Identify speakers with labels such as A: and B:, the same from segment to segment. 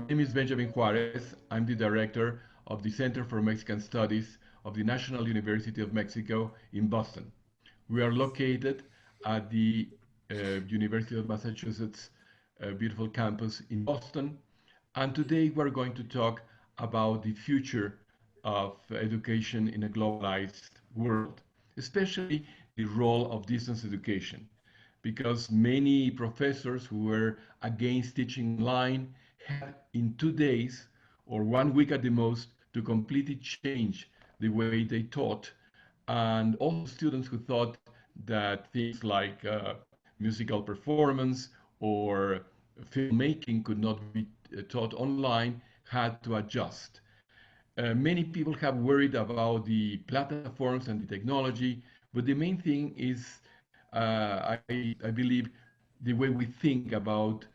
A: name is Benjamin Juarez. I'm the director of the Center for Mexican Studies of the National University of Mexico in Boston. We are located at the University of Massachusetts beautiful campus in Boston. And today we're going to talk about the future of education in a globalized world, especially the role of distance education, because many professors who were against teaching online had in 2 days or 1 week at the most to completely change the way they taught. And also students who thought that things like musical performance or filmmaking could not be taught online had to adjust. Many people have worried about the platforms and the technology, but the main thing is, I believe, the way we think about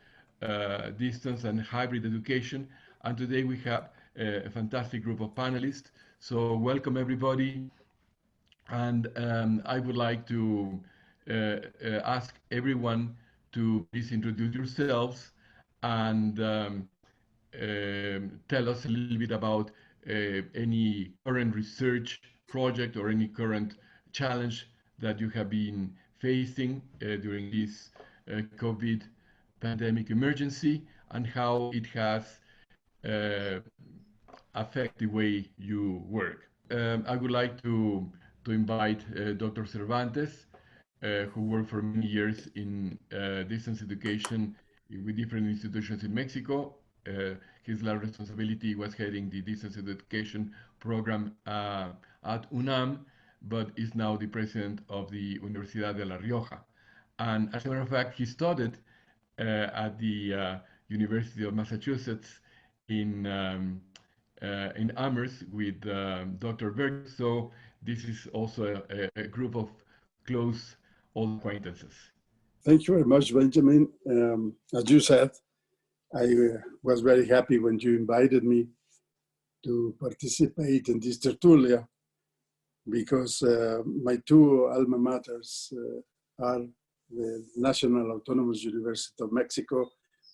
A: distance and hybrid education. And today we have a fantastic group of panelists. So welcome everybody. And I would like to ask everyone to please introduce yourselves and tell us a little bit about any current research project or any current challenge that you have been facing during this COVID pandemic emergency and how it has uh, affect the way you work. I would like to invite Dr. Cervantes, who worked for many years in distance education with different institutions in Mexico. His last responsibility was heading the distance education program at UNAM, but is now the president of the Universidad de La Rioja. And as a matter of fact, he studied at the University of Massachusetts in Amherst with Dr. Berger. So this is also a group of close old acquaintances.
B: Thank you very much, Benjamin. As you said, I was very happy when you invited me to participate in this tertulia because my two alma maters are the National Autonomous University of Mexico,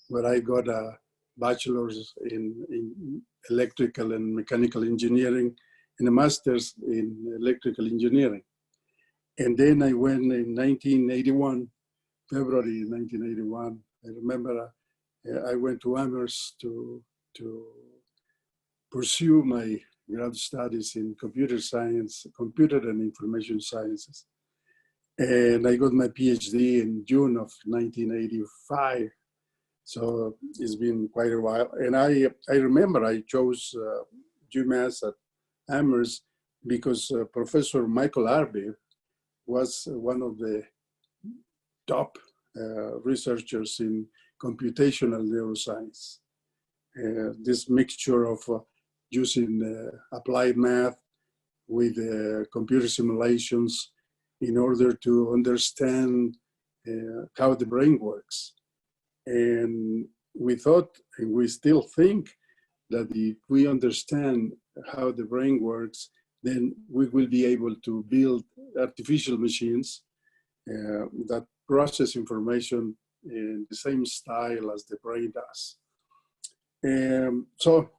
B: where I got a bachelor's in electrical and mechanical engineering and a master's in electrical engineering. And then I went in 1981, February 1981. I remember I went to Amherst to pursue my grad studies in computer science, computer and information sciences. And I got my PhD in June of 1985. So it's been quite a while. And I remember I chose UMass at Amherst because Professor Michael Arbe was one of the top researchers in computational neuroscience. This mixture of using applied math with computer simulations in order to understand how the brain works. And we thought, and we still think, that if we understand how the brain works, then we will be able to build artificial machines that process information in the same style as the brain does. So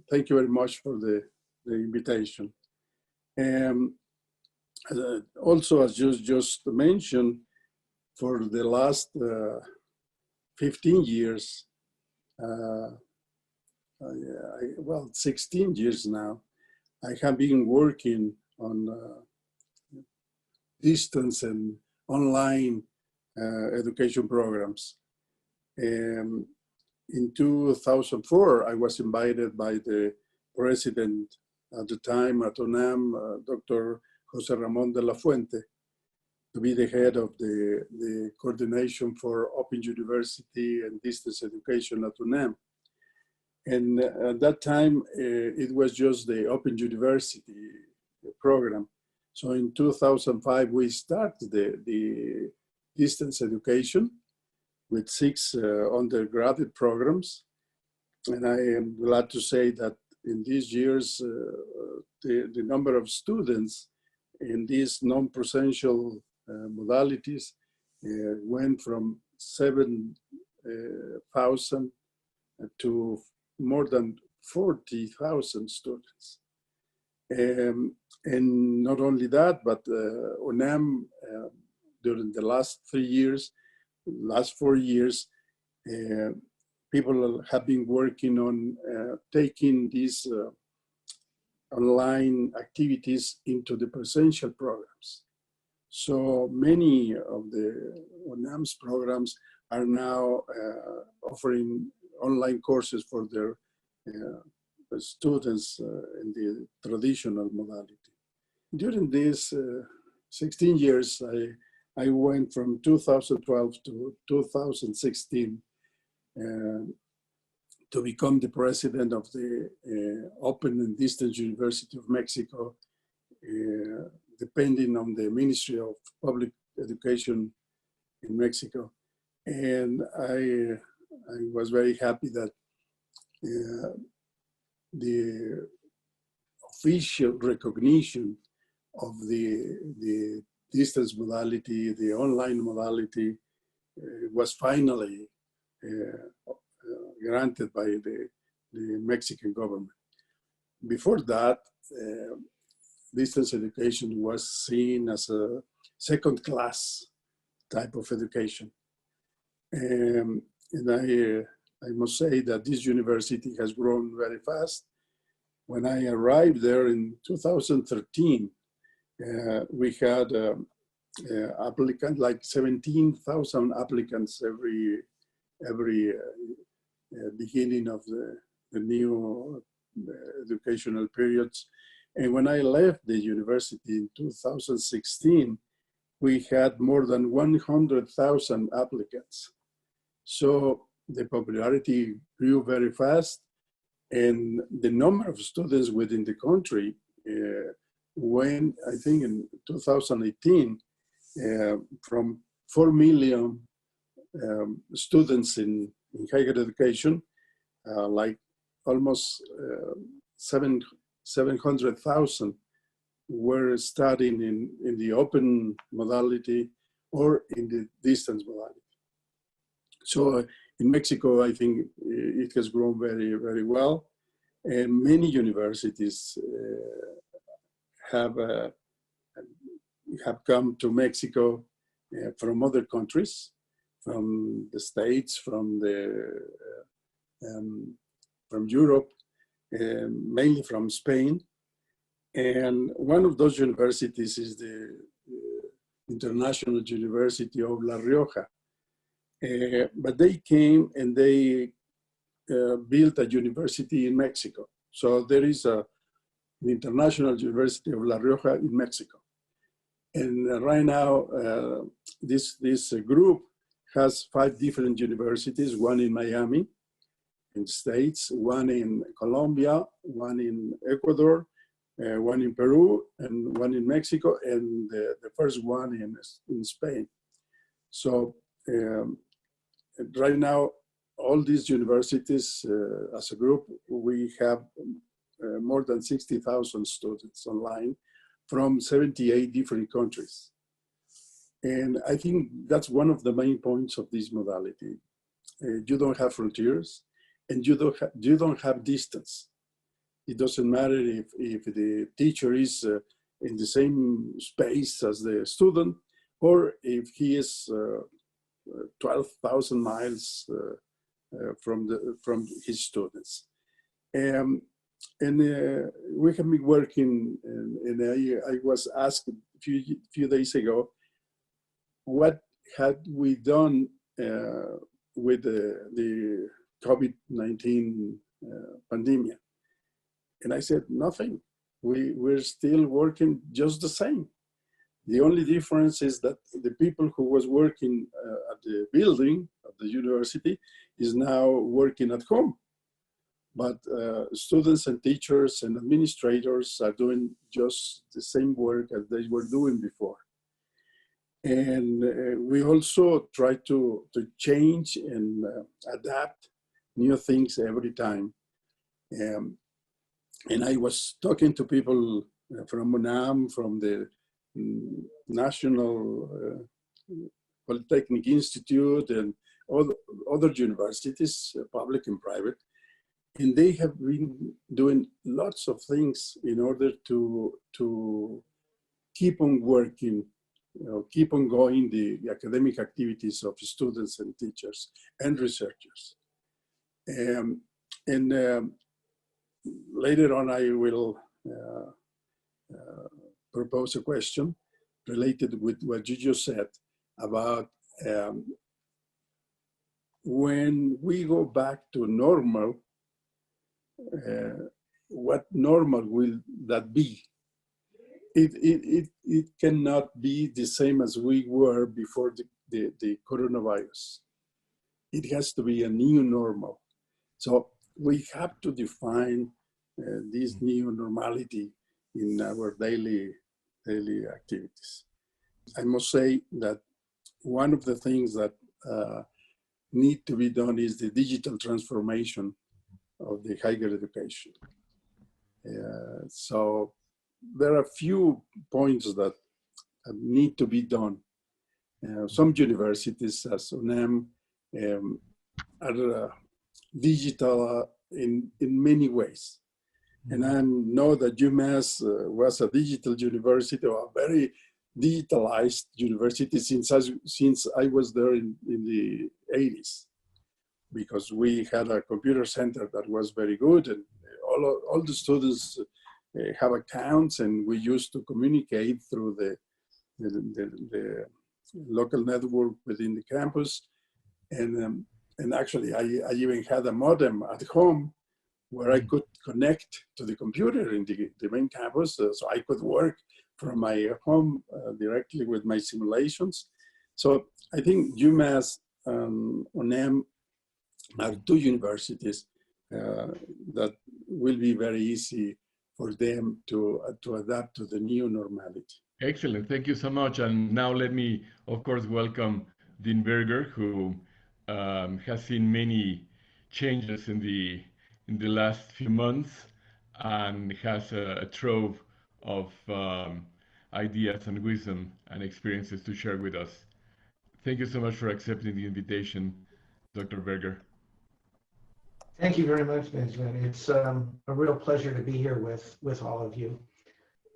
B: thank you very much for the invitation. Also, as you just mentioned, for the last 15 years, well, 16 years now, I have been working on distance and online education programs. In 2004, I was invited by the president at the time at UNAM, Dr. Jose Ramon de la Fuente, to be the head of the coordination for Open University and distance education at UNAM. And at that time, it was just the Open University program. So in 2005, we started the distance education with 6 undergraduate programs. And I am glad to say that in these years, the number of students in these non-presential modalities went from 7,000 to more than 40,000 students. And not only that, but UNAM, during the last 4 years, people have been working on taking these online activities into the presential programs. So many of the UNAM's programs are now offering online courses for their students in the traditional modality. During these 16 years, I went from 2012 to 2016 to become the president of the Open and Distance University of Mexico, depending on the Ministry of Public Education in Mexico. And I was very happy that the official recognition of the distance modality, the online modality, was finally granted by the Mexican government. Before that, distance education was seen as a second-class type of education. And I must say that this university has grown very fast. When I arrived there in 2013, we had applicants, like 17,000 applicants every beginning of the new educational periods. And when I left the university in 2016, we had more than 100,000 applicants. So the popularity grew very fast, and the number of students within the country went, I think in 2018, from 4 million students in higher education, like almost 700,000 were studying in the open modality or in the distance modality. So in Mexico, I think it has grown very, very well. And many universities have come to Mexico from other countries, from the States, from Europe, mainly from Spain. And one of those universities is the International University of La Rioja. But they came and they built a university in Mexico. So there is the International University of La Rioja in Mexico. And right now, this group has 5 different universities, one in Miami, in the States, one in Colombia, one in Ecuador, one in Peru, and one in Mexico, and the first one in Spain. So right now, all these universities, as a group, we have more than 60,000 students online from 78 different countries. And I think that's one of the main points of this modality. You don't have frontiers, and you don't have distance. It doesn't matter if the teacher is in the same space as the student, or if he is 12,000 miles from his students. And we have been working, and I was asked a few days ago, what had we done with the COVID-19 pandemic? And I said, nothing. We're still working just the same. The only difference is that the people who was working at the building of the university is now working at home. But students and teachers and administrators are doing just the same work as they were doing before. And we also try to change and adapt new things every time. And I was talking to people from UNAM, from the National Polytechnic Institute, and other universities, public and private. And they have been doing lots of things in order to keep on working, keep on going the academic activities of students and teachers and researchers. And later on, I will propose a question related with what you just said about when we go back to normal, what normal will that be? It cannot be the same as we were before the coronavirus. It has to be a new normal. So we have to define this new normality in our daily activities. I must say that one of the things that need to be done is the digital transformation of the higher education. So there are a few points that need to be done. Some universities, as UNAM, are digital in many ways. And I know that UMass was a digital university, or a very digitalized university since I was there in the 80s, because we had a computer center that was very good, and all the students have accounts, and we used to communicate through the local network within the campus. And actually, I even had a modem at home where I could connect to the computer in the main campus, so I could work from my home directly with my simulations. So I think UMass and UNAM are two universities that will be very easy for them to adapt to the new normality.
A: Excellent. Thank you so much. And now let me, of course, welcome Dean Berger, who has seen many changes in the last few months and has a trove of ideas and wisdom and experiences to share with us. Thank you so much for accepting the invitation, Dr. Berger.
C: Thank you very much, Benjamin. It's a real pleasure to be here with all of you.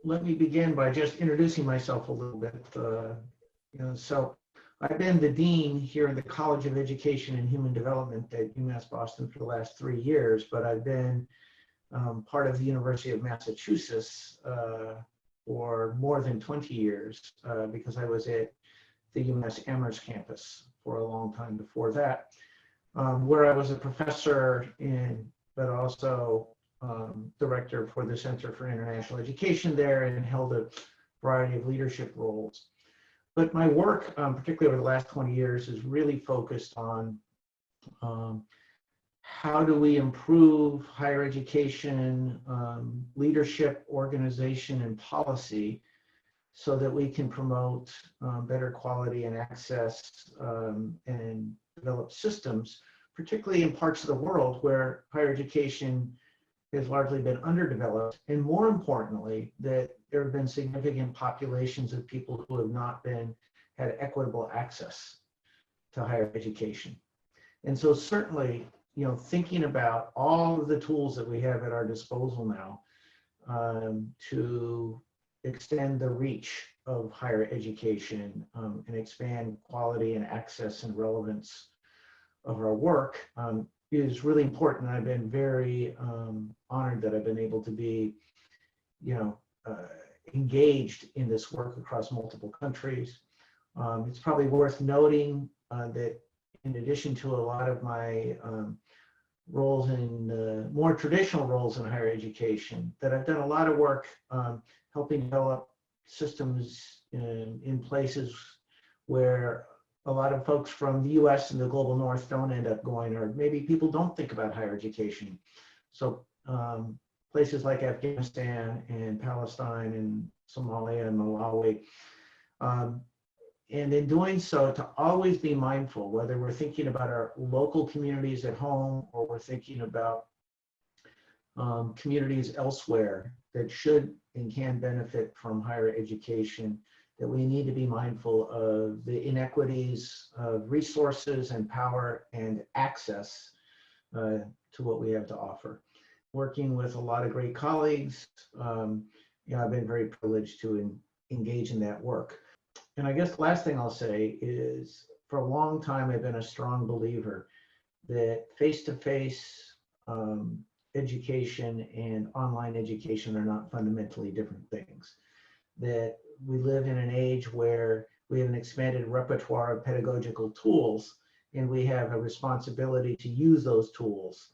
C: Let me begin by just introducing myself a little bit. So I've been the dean here in the College of Education and Human Development at UMass Boston for the last 3 years, but I've been part of the University of Massachusetts for more than 20 years because I was at the UMass Amherst campus for a long time before that, where I was a professor but also director for the Center for International Education there, and held a variety of leadership roles. But my work, particularly over the last 20 years, is really focused on how do we improve higher education, leadership, organization, and policy so that we can promote better quality and access and develop systems, particularly in parts of the world where higher education has largely been underdeveloped, and more importantly, that there have been significant populations of people who have not had equitable access to higher education. And so certainly, thinking about all of the tools that we have at our disposal now to extend the reach of higher education and expand quality and access and relevance of our work is really important. I've been very honored that I've been able to be, engaged in this work across multiple countries. It's probably worth noting that in addition to a lot of my roles in more traditional roles in higher education, that I've done a lot of work helping develop systems in places where a lot of folks from the US and the global north don't end up going, or maybe people don't think about higher education. So places like Afghanistan and Palestine and Somalia and Malawi. And in doing so, to always be mindful, whether we're thinking about our local communities at home or we're thinking about communities elsewhere that should and can benefit from higher education, that we need to be mindful of the inequities of resources and power and access to to what we have to offer. Working with a lot of great colleagues, I've been very privileged to engage in that work. And I guess the last thing I'll say is, for a long time, I've been a strong believer that face-to-face education and online education are not fundamentally different things. That we live in an age where we have an expanded repertoire of pedagogical tools, and we have a responsibility to use those tools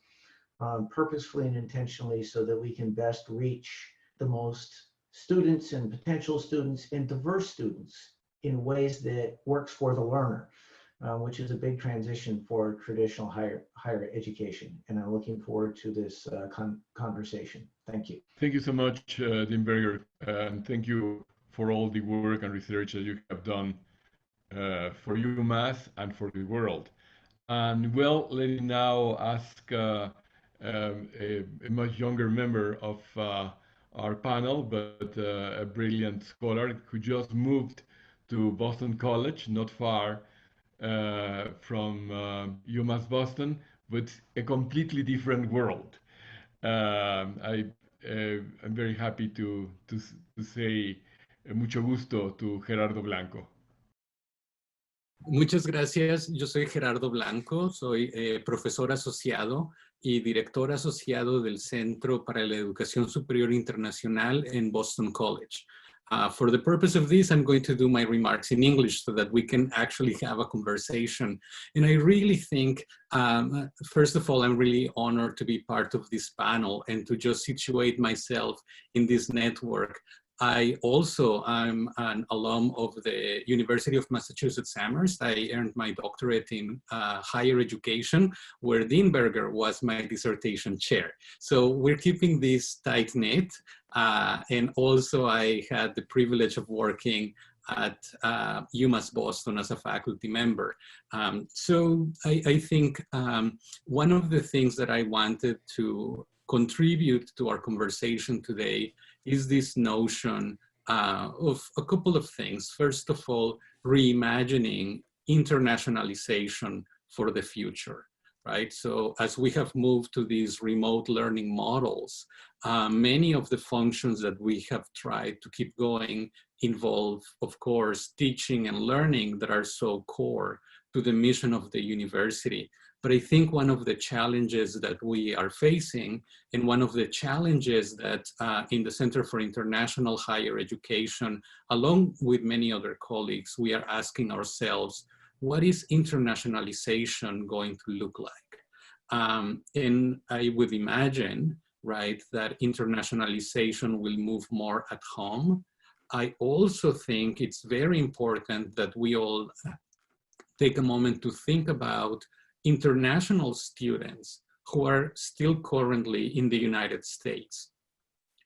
C: purposefully and intentionally so that we can best reach the most students and potential students and diverse students in ways that works for the learner, which is a big transition for traditional higher education. And I'm looking forward to this conversation. Thank you.
A: Thank you so much, Dean Berger, and thank you for all the work and research that you have done for UMass and for the world. And well, let me now ask a much younger member of our panel, but a brilliant scholar who just moved to Boston College, not far from UMass Boston, but a completely different world. I'm very happy to say mucho gusto to Gerardo Blanco.
D: Muchas gracias. Yo soy Gerardo Blanco, soy profesor asociado y director asociado del Centro para la Educación Superior Internacional en Boston College. For the purpose of this, I'm going to do my remarks in English so that we can actually have a conversation. And I really think, first of all, I'm really honored to be part of this panel and to just situate myself in this network. I'm an alum of the University of Massachusetts Amherst. I earned my doctorate in higher education, where Dean Berger was my dissertation chair. So we're keeping this tight-knit. And also I had the privilege of working at UMass Boston as a faculty member. So I think one of the things that I wanted to contribute to our conversation today is this notion of a couple of things. First of all, reimagining internationalization for the future, right? So as we have moved to these remote learning models, many of the functions that we have tried to keep going involve, of course, teaching and learning that are so core to the mission of the university. But I think one of the challenges that we are facing, and one of the challenges that in the Center for International Higher Education, along with many other colleagues, we are asking ourselves, what is internationalization going to look like? And I would imagine, right, that internationalization will move more at home. I also think it's very important that we all take a moment to think about international students who are still currently in the United States.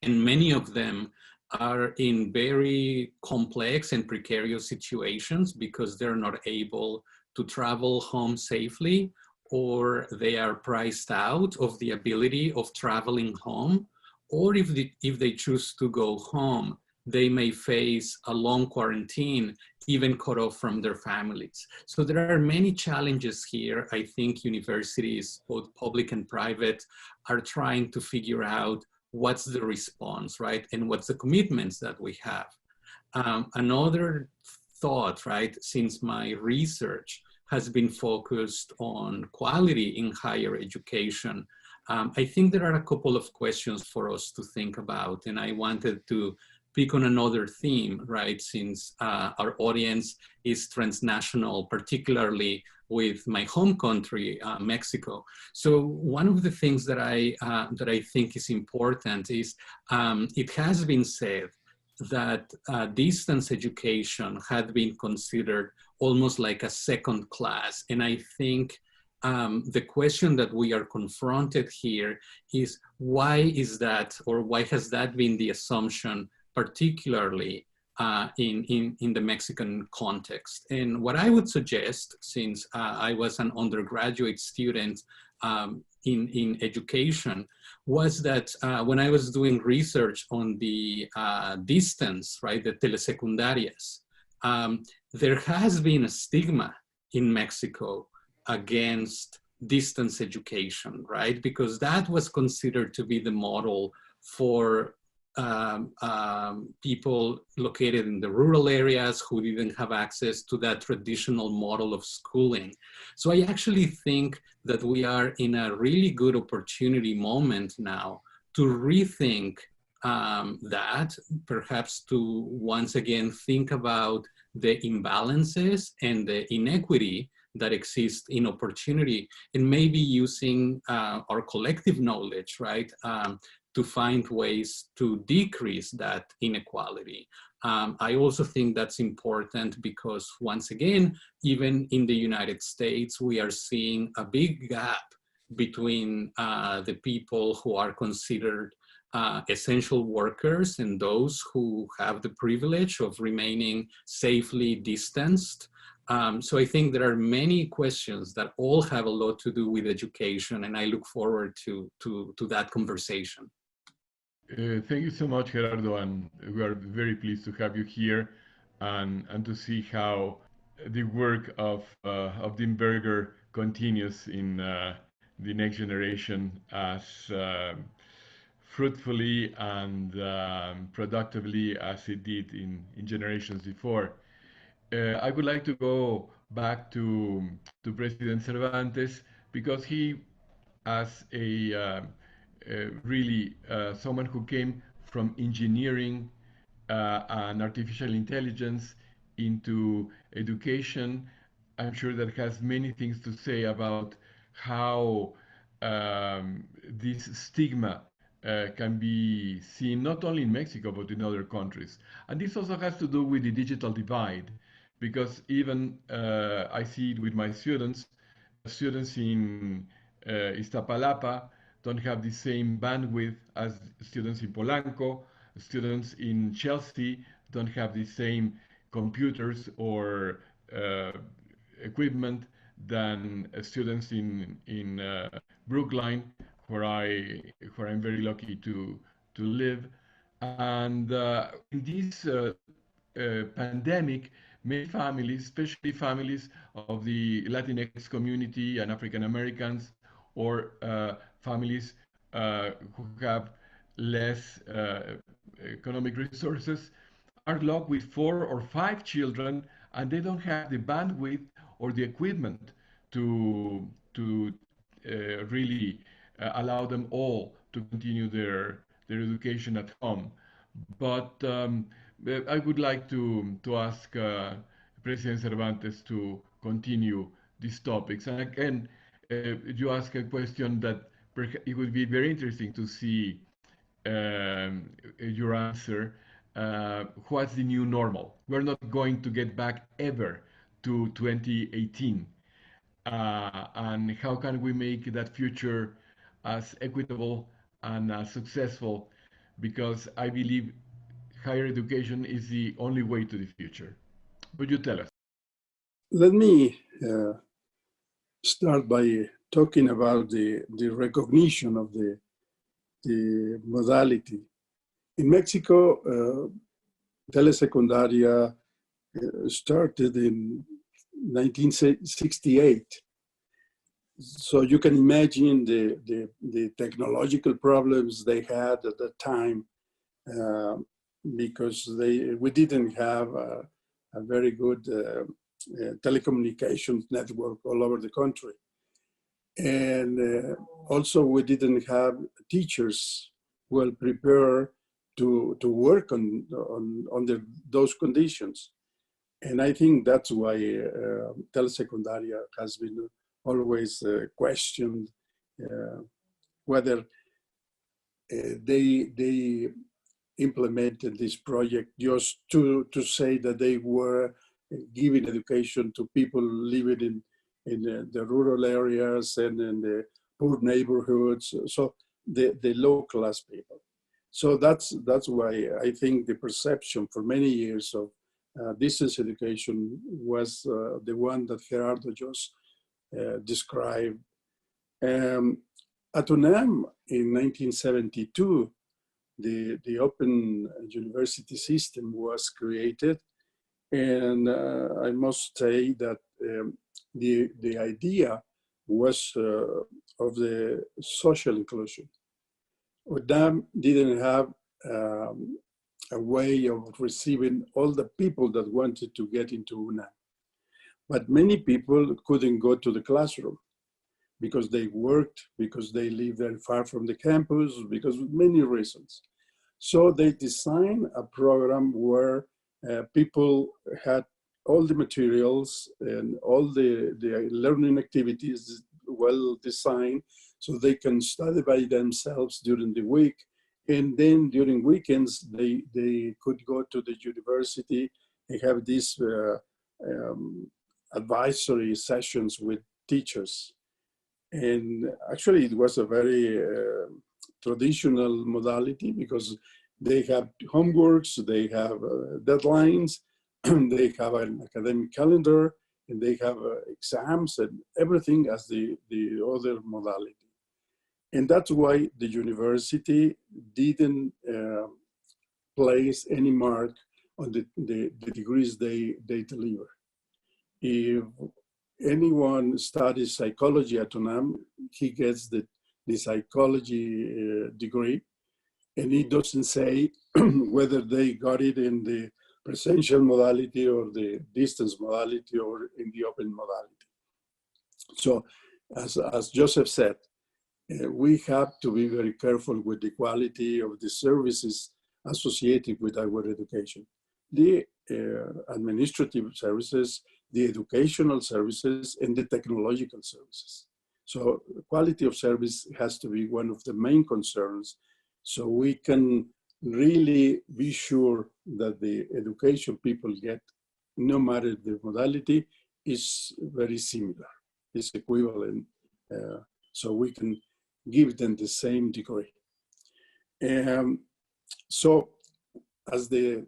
D: And many of them are in very complex and precarious situations because they're not able to travel home safely, or they are priced out of the ability of traveling home, or if they choose to go home, they may face a long quarantine, even cut off from their families. So there are many challenges here. I think universities, both public and private, are trying to figure out what's the response, right? And what's the commitments that we have. Another thought, right, since my research has been focused on quality in higher education, I think there are a couple of questions for us to think about. And I wanted to pick on another theme, right? Since our audience is transnational, particularly with my home country, Mexico. So one of the things that I think is important is it has been said that distance education had been considered almost like a second class. And I think the question that we are confronted here is, why is that, or why has that been the assumption, particularly in the Mexican context? And what I would suggest, since I was an undergraduate student in education, was that when I was doing research on the distance, right, the telesecundarias, there has been a stigma in Mexico against distance education, right? Because that was considered to be the model for people located in the rural areas who didn't have access to that traditional model of schooling. So I actually think that we are in a really good opportunity moment now to rethink that, perhaps to once again think about the imbalances and the inequity that exist in opportunity, and maybe using our collective knowledge, right, to find ways to decrease that inequality. I also think that's important because, once again, even in the United States, we are seeing a big gap between the people who are considered essential workers and those who have the privilege of remaining safely distanced. So I think there are many questions that all have a lot to do with education, and I look forward to that conversation.
A: Thank you so much, Gerardo, and we are very pleased to have you here and to see how the work of Dean Berger continues in the next generation as fruitfully and productively as it did in generations before. I would like to go back to President Cervantes because he, as a really someone who came from engineering and artificial intelligence into education, I'm sure that has many things to say about how this stigma can be seen not only in Mexico but in other countries. And this also has to do with the digital divide, because even I see it with my students. Students in Iztapalapa don't have the same bandwidth as students in Polanco. Students in Chelsea don't have the same computers or equipment than students in Brookline, where I'm very lucky to live. And in this pandemic, many families, especially families of the Latinx community and African Americans, or families who have less economic resources, are locked with 4 or 5 children, and they don't have the bandwidth or the equipment to really allow them all to continue their education at home. But I would like to ask President Cervantes to continue these topics. And again, you ask a question that it would be very interesting to see your answer. What's the new normal? We're not going to get back ever to 2018. And how can we make that future as equitable and as successful? Because I believe higher education is the only way to the future. Would you tell us?
B: Let me start by talking about the recognition of the modality. In Mexico, telesecundaria started in 1968. So you can imagine the technological problems they had at that time, because we didn't have a very good telecommunications network all over the country. And also we didn't have teachers well prepared to work under those conditions. And I think that's why telesecundaria has been always questioned whether they implemented this project just to say that they were giving education to people living in the rural areas and in the poor neighborhoods, so the low class people. So that's why I think the perception for many years of distance education was the one that Gerardo just described. At UNAM in 1972, the Open University System was created. And I must say that the idea was of the social inclusion. UNAM didn't have a way of receiving all the people that wanted to get into UNAM. But many people couldn't go to the classroom because they worked, because they lived very far from the campus, because of many reasons. So they designed a program where people had all the materials and all the learning activities well designed so they can study by themselves during the week. And then during weekends, they could go to the university and have these advisory sessions with teachers. And actually it was a very traditional modality because they have homeworks, they have deadlines, they have an academic calendar, and they have exams and everything as the other modality. And that's why the university didn't place any mark on the degrees they deliver. If anyone studies psychology at UNAM, he gets the psychology degree, and it doesn't say whether they got it in the presential modality or the distance modality or in the open modality. So as Joseph said, we have to be very careful with the quality of the services associated with our education. The administrative services, the educational services, and the technological services. So quality of service has to be one of the main concerns, so we can really be sure that the education people get, no matter the modality, is very similar, is equivalent, so we can give them the same degree. So as the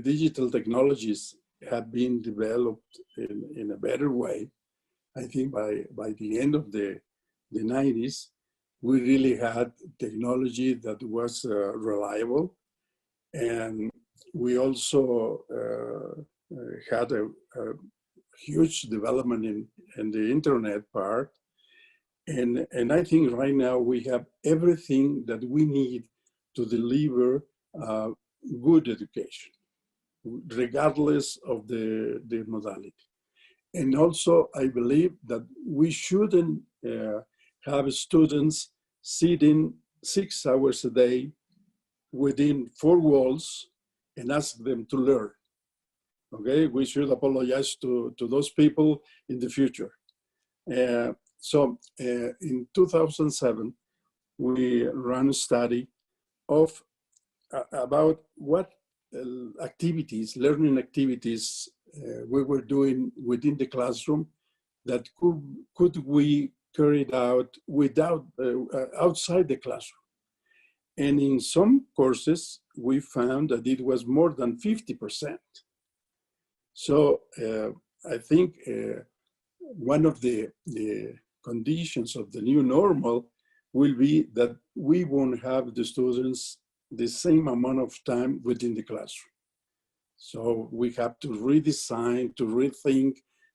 B: digital technologies have been developed in a better way, I think by the end of the 90s, we really had technology that was reliable. And we also had a huge development in the internet part. And I think right now we have everything that we need to deliver good education, regardless of the modality. And also, I believe that we shouldn't have students sitting 6 hours a day within 4 walls and ask them to learn. Okay, we should apologize to those people in the future. So in 2007, we ran a study of about what activities, learning activities we were doing within the classroom that could we carry it out without outside the classroom. And in some courses, we found that it was more than 50%. So I think one of the conditions of the new normal will be that we won't have the students the same amount of time within the classroom. So we have to redesign, to rethink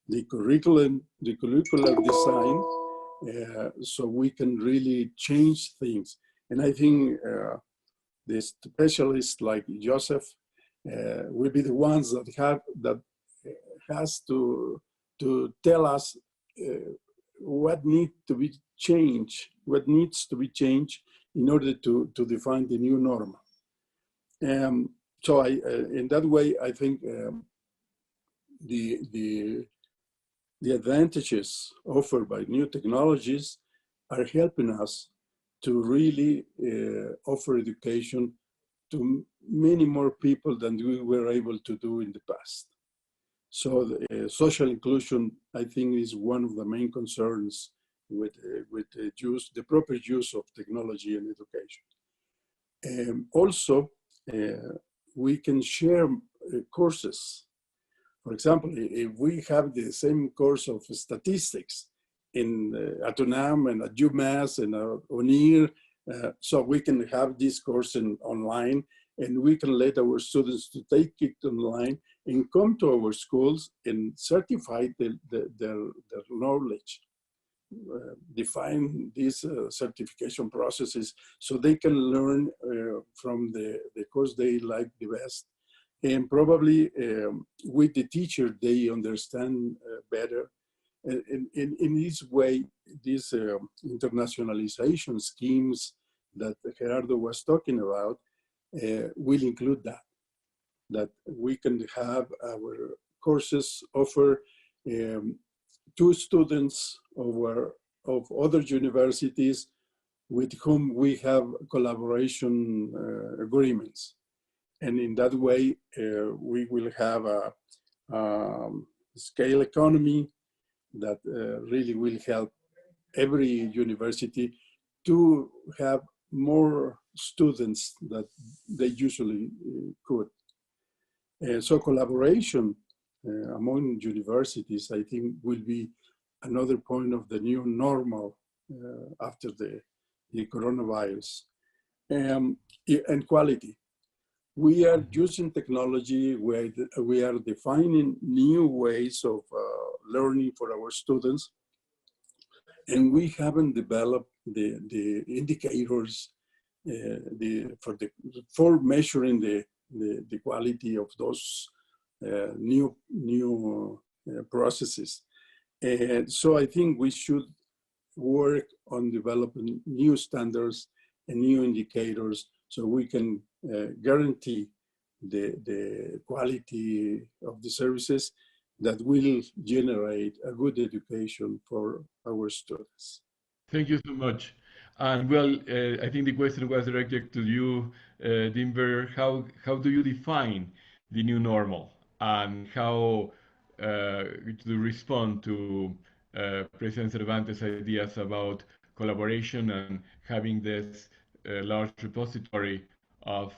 B: the curriculum, the curricular design, so we can really change things. And I think the specialists like Joseph will be the ones that has to tell us what needs to be changed in order to define the new normal. So in that way, I think the advantages offered by new technologies are helping us to really offer education to many more people than we were able to do in the past. So social inclusion, I think, is one of the main concerns with the proper use of technology and education. Also, we can share courses. For example, if we have the same course of statistics at UNAM and at UMass and UNIR, so we can have this course online, and we can let our students to take it online and come to our schools and certify their knowledge. define these certification processes so they can learn from the course they like the best. And probably with the teacher, they understand better. And in this way, these internationalization schemes that Gerardo was talking about will include that we can have our courses offer to students of other universities with whom we have collaboration agreements. And in that way, we will have a scale economy that really will help every university to have more students that they usually could. So collaboration among universities, I think, will be another point of the new normal after the coronavirus. And quality. We are using technology where we are defining new ways of learning for our students, and we haven't developed the indicators for measuring the quality of those new processes. And so I think we should work on developing new standards and new indicators so we can guarantee the quality of the services that will generate a good education for our students.
A: Thank you so much. And well, I think the question was directed to you, Dean Berger. How do you define the new normal, and how to respond to President Cervantes' ideas about collaboration and having this large repository of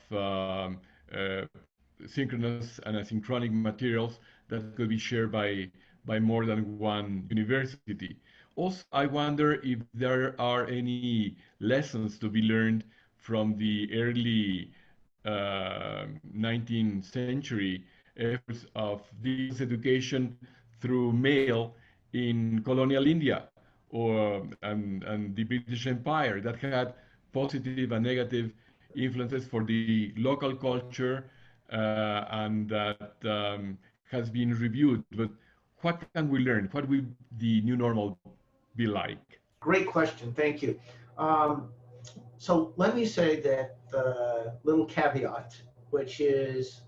A: synchronous and asynchronic materials that could be shared by more than one university. Also, I wonder if there are any lessons to be learned from the early 19th century efforts of distance education through mail in colonial India and the British Empire that had positive and negative influences for the local culture and that has been reviewed. But what can we learn? What will the new normal be like?
C: Great question. Thank you. So let me say that the little caveat, which is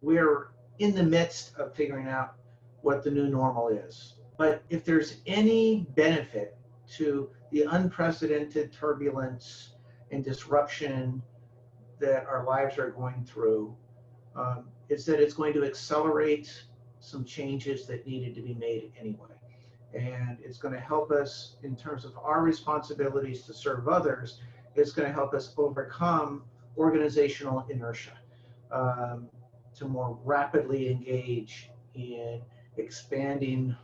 C: we're in the midst of figuring out what the new normal is. But if there's any benefit to the unprecedented turbulence and disruption that our lives are going through, is that it's going to accelerate some changes that needed to be made anyway. And it's going to help us in terms of our responsibilities to serve others. It's going to help us overcome organizational inertia, to more rapidly engage in expanding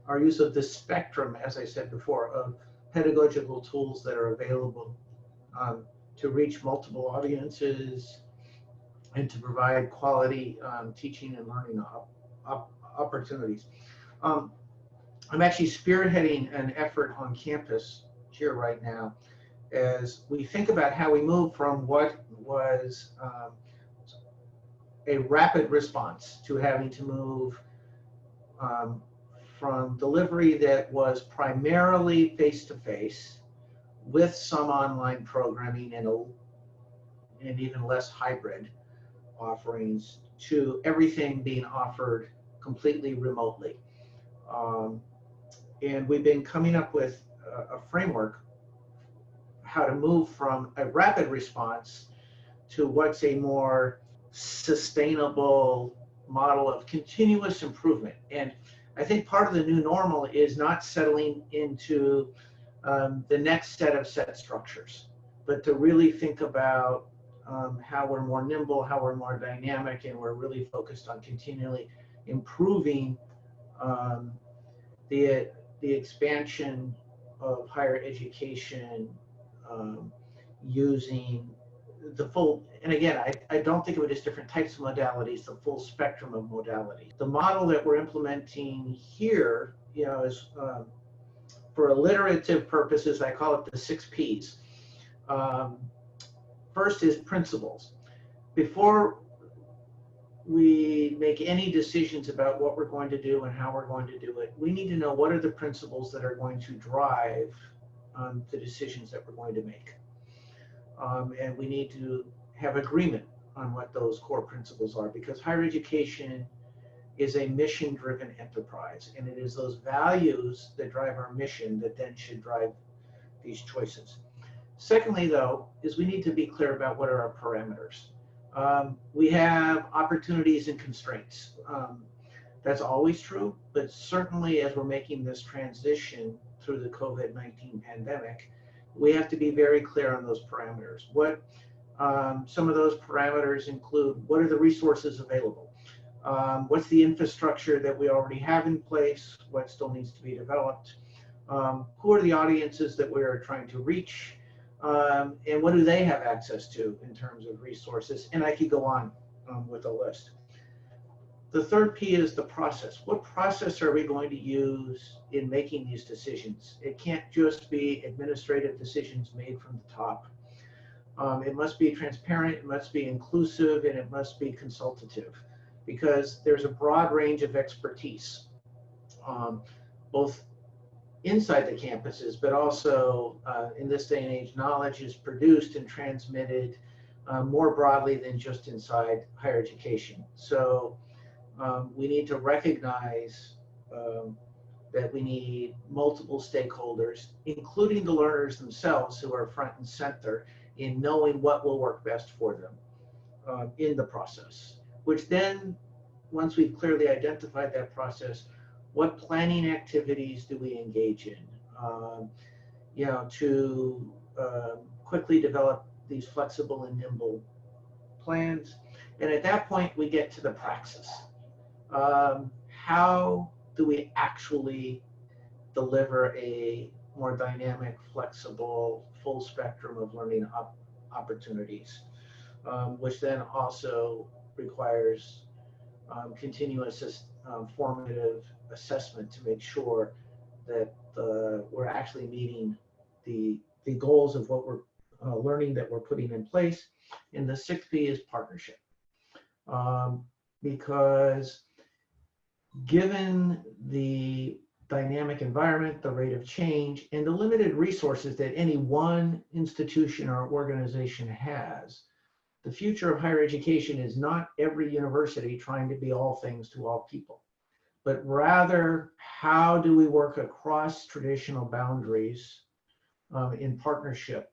C: our use of the spectrum, as I said before, of pedagogical tools that are available to reach multiple audiences and to provide quality teaching and learning opportunities. I'm actually spearheading an effort on campus here right now as we think about how we move from what was a rapid response to having to move from delivery that was primarily face-to-face with some online programming and even less hybrid offerings to everything being offered completely remotely. And we've been coming up with a framework how to move from a rapid response to what's a more sustainable model of continuous improvement. And I think part of the new normal is not settling into the next set of set structures, but to really think about how we're more nimble, how we're more dynamic, and we're really focused on continually improving the expansion of higher education using the full, and again, I don't think of it as different types of modalities, the full spectrum of modalities. The model that we're implementing here, is for alliterative purposes, I call it the 6 Ps. First is principles. Before we make any decisions about what we're going to do and how we're going to do it, we need to know what are the principles that are going to drive the decisions that we're going to make. And we need to have agreement on what those core principles are, because higher education is a mission-driven enterprise, and it is those values that drive our mission that then should drive these choices. Secondly, though, is we need to be clear about what are our parameters. We have opportunities and constraints. That's always true, but certainly as we're making this transition through the COVID-19 pandemic, we have to be very clear on those parameters. Some of those parameters include, what are the resources available? What's the infrastructure that we already have in place? What still needs to be developed? Who are the audiences that we're trying to reach? And what do they have access to in terms of resources? And I could go on with a list. The third P is the process. What process are we going to use in making these decisions? It can't just be administrative decisions made from the top. It must be transparent, it must be inclusive, and it must be consultative, because there's a broad range of expertise, both inside the campuses, but also in this day and age, knowledge is produced and transmitted more broadly than just inside higher education. So we need to recognize that we need multiple stakeholders, including the learners themselves, who are front and center in knowing what will work best for them in the process, which then, once we've clearly identified that process, what planning activities do we engage in, to quickly develop these flexible and nimble plans. And at that point, we get to the praxis. How do we actually deliver a more dynamic, flexible, full spectrum of learning opportunities, which then also requires continuous formative assessment to make sure that we're actually meeting the goals of what we're learning that we're putting in place. And the sixth P is partnership, because given the dynamic environment, the rate of change, and the limited resources that any one institution or organization has, the future of higher education is not every university trying to be all things to all people, but rather how do we work across traditional boundaries in partnership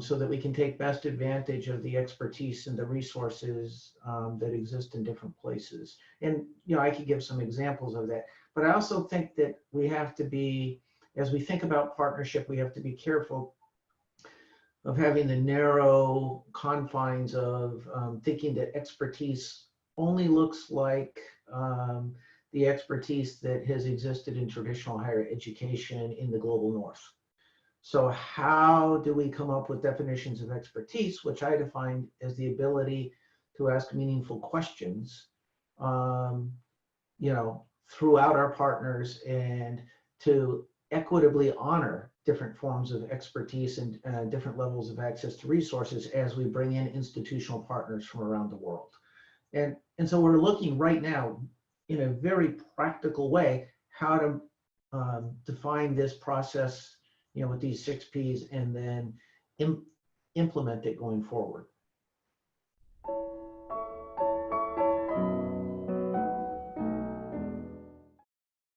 C: so that we can take best advantage of the expertise and the resources that exist in different places. And I could give some examples of that, but I also think that we have to be, as we think about partnership, we have to be careful of having the narrow confines of thinking that expertise only looks like the expertise that has existed in traditional higher education in the global north. So how do we come up with definitions of expertise, which I define as the ability to ask meaningful questions, throughout our partners, and to equitably honor different forms of expertise and different levels of access to resources as we bring in institutional partners from around the world. And so we're looking right now in a very practical way how to define this process, with these 6 Ps, and then implement it going forward.